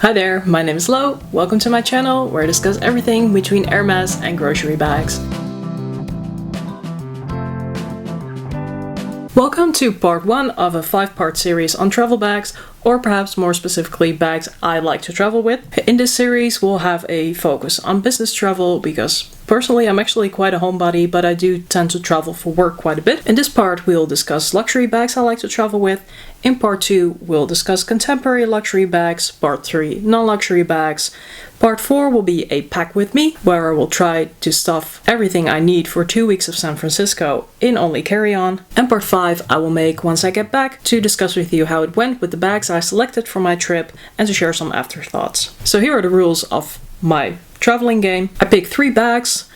Hi there, my name is Lo. Welcome to my channel where I discuss everything between Hermes and grocery bags. Welcome to part 1 of a 5-part series on travel bags, or perhaps more specifically bags I like to travel with. In this series we'll have a focus on business travel because personally I'm actually quite a homebody, but I do tend to travel for work quite a bit. In this part we'll discuss luxury bags I like to travel with. In part 2 we'll discuss contemporary luxury bags. Part 3 non-luxury bags. Part 4 will be a pack with me, where I will try to stuff everything I need for 2 weeks of San Francisco in only carry-on. And part 5 I will make once I get back to discuss with you how it went with the bags I selected for my trip and to share some afterthoughts. So here are the rules of my traveling game. I pick 3 bags,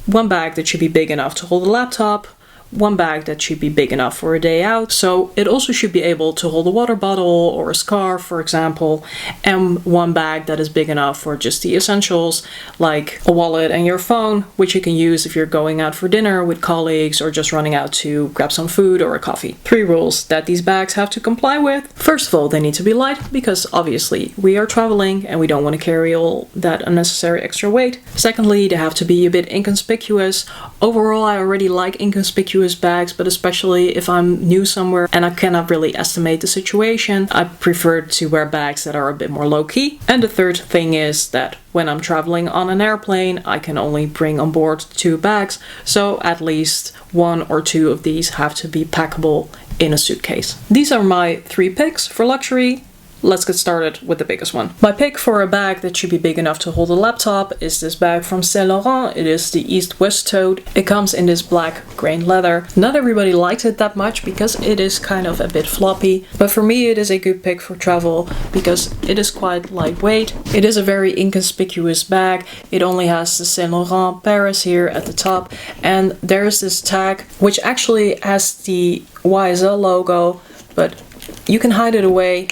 1 bag that should be big enough to hold a laptop, 1 bag that should be big enough for a day out, so it also should be able to hold a water bottle or a scarf, for example, and 1 bag that is big enough for just the essentials like a wallet and your phone, which you can use if you're going out for dinner with colleagues or just running out to grab some food or a coffee. 3 rules that these bags have to comply with. First of all, they need to be light because obviously we are traveling and we don't want to carry all that unnecessary extra weight. Secondly, they have to be a bit inconspicuous. Overall, I already like inconspicuous bags, but especially if I'm new somewhere and I cannot really estimate the situation, I prefer to wear bags that are a bit more low-key. And the third thing is that when I'm traveling on an airplane, I can only bring on board 2 bags, so at least 1 or 2 of these have to be packable in a suitcase. These are my 3 picks for luxury. Let's get started with the biggest one. My pick for a bag that should be big enough to hold a laptop is this bag from Laurent. It is the East-West tote. It comes in this black grain leather. Not everybody likes it that much because it is kind of a bit floppy, but for me it is a good pick for travel because it is quite lightweight. It is a very inconspicuous bag. It only has the Saint Laurent Paris here at the top, and there is this tag which actually has the YSL logo, but you can hide it away.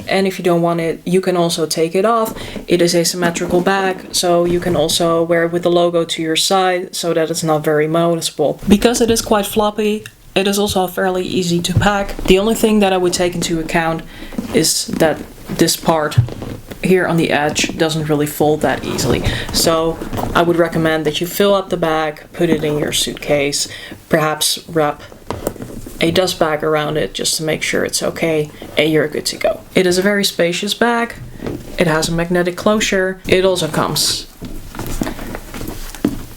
And if you don't want it, you can also take it off. It is a symmetrical bag, so you can also wear it with the logo to your side so that it's not very noticeable. Because it is quite floppy, it is also fairly easy to pack. The only thing that I would take into account is that this part here on the edge doesn't really fold that easily. So I would recommend that you fill up the bag, put it in your suitcase, perhaps wrap a dust bag around it just to make sure it's okay, and you're good to go. It is a very spacious bag. It has a magnetic closure. It also comes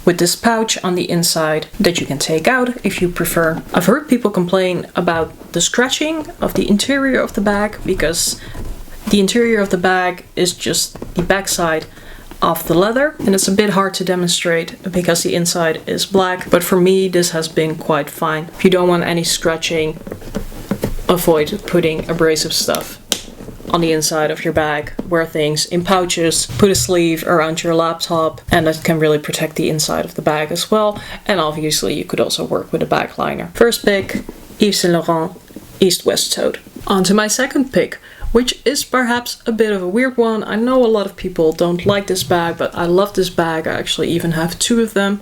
with this pouch on the inside that you can take out if you prefer. I've heard people complain about the scratching of the interior of the bag because the interior of the bag is just the backside of the leather, and it's a bit hard to demonstrate because the inside is black, but for me this has been quite fine. If you don't want any scratching, avoid putting abrasive stuff on the inside of your bag. Wear things in pouches, put a sleeve around your laptop, and that can really protect the inside of the bag as well. And obviously you could also work with a bag liner. First pick, Yves Saint Laurent East-West tote. On to my second pick, which is perhaps a bit of a weird one. I know a lot of people don't like this bag, but I love this bag. I actually even have 2 of them,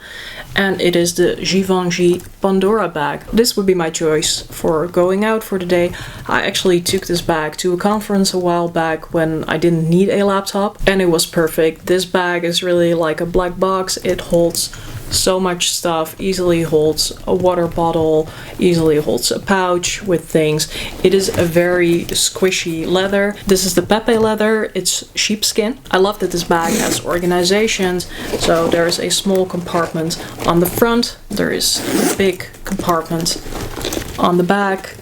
and it is the Givenchy Pandora bag. This would be my choice for going out for the day. I actually took this bag to a conference a while back when I didn't need a laptop, and it was perfect. This bag is really like a black box. It holds so much stuff, easily holds a water bottle, easily holds a pouch with things. It is a very squishy leather. This is the pepe leather. It's sheepskin. I love that this bag has organizations. So there is a small compartment on the front. There is a big compartment on the back.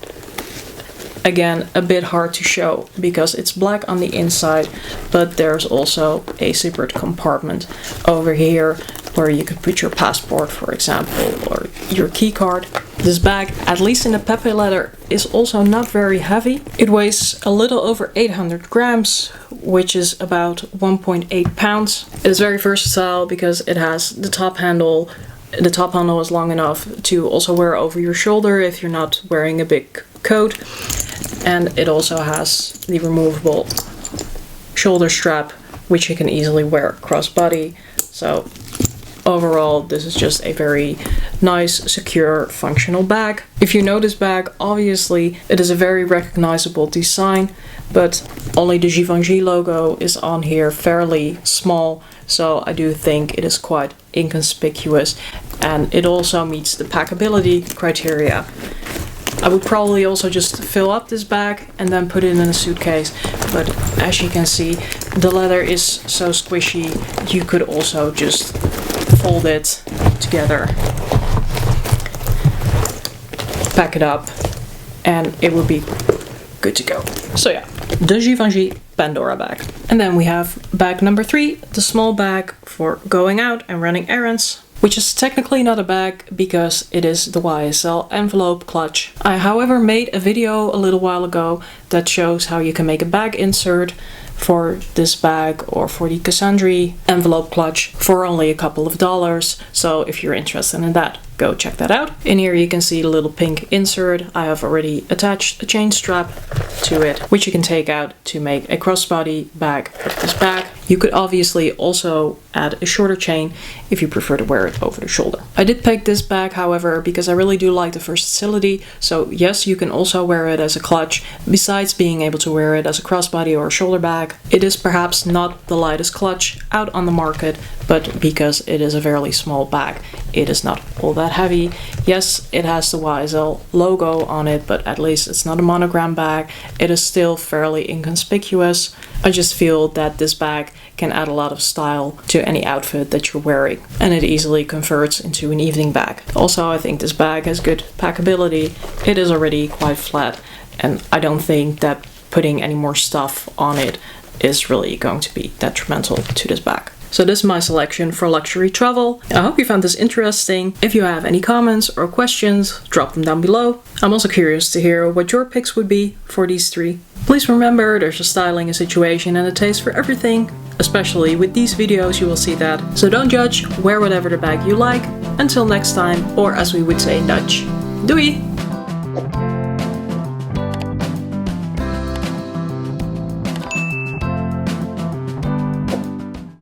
Again, a bit hard to show because it's black on the inside, but there's also a separate compartment over here where you could put your passport, for example, or your key card. This bag, at least in the pepe leather, is also not very heavy. It weighs a little over 800 grams, which is about 1.8 pounds. It is very versatile because it has the top handle. The top handle is long enough to also wear over your shoulder if you're not wearing a big coat. And it also has the removable shoulder strap, which you can easily wear crossbody. So overall, this is just a very nice, secure, functional bag. If you know this bag, obviously it is a very recognizable design. but only the Givenchy logo is on here, fairly small, so I do think it is quite inconspicuous, and it also meets the packability criteria. I would probably also just fill up this bag and then put it in a suitcase, but as you can see, the leather is so squishy, you could also just fold it together, pack it up, and it would be good to go. So yeah, the Givenchy Pandora bag. And then we have bag number 3, the small bag for going out and running errands, which is technically not a bag because it is the YSL Enveloppe Clutch. I, however, made a video a little while ago that shows how you can make a bag insert for this bag or for the Cassandre Envelope Clutch for only a couple of dollars. So if you're interested in that, go check that out. In here you can see the little pink insert. I have already attached a chain strap to it, which you can take out to make a crossbody bag of this bag. You could obviously also add a shorter chain if you prefer to wear it over the shoulder. I did pick this bag, however, because I really do like the versatility. So yes, you can also wear it as a clutch, besides being able to wear it as a crossbody or a shoulder bag. It is perhaps not the lightest clutch out on the market, but because it is a fairly small bag, it is not all that heavy. Yes, it has the YSL logo on it, but at least it's not a monogram bag. It is still fairly inconspicuous. I just feel that this bag can add a lot of style to any outfit that you're wearing, and it easily converts into an evening bag. Also, I think this bag has good packability. It is already quite flat, and I don't think that putting any more stuff on it is really going to be detrimental to this bag. So this is my selection for luxury travel. I hope you found this interesting. If you have any comments or questions, drop them down below. I'm also curious to hear what your picks would be for these 3. Please remember, there's a styling, a situation, and a taste for everything. Especially with these videos, you will see that. So don't judge, wear whatever the bag you like. Until next time, or as we would say, nudge. Doei!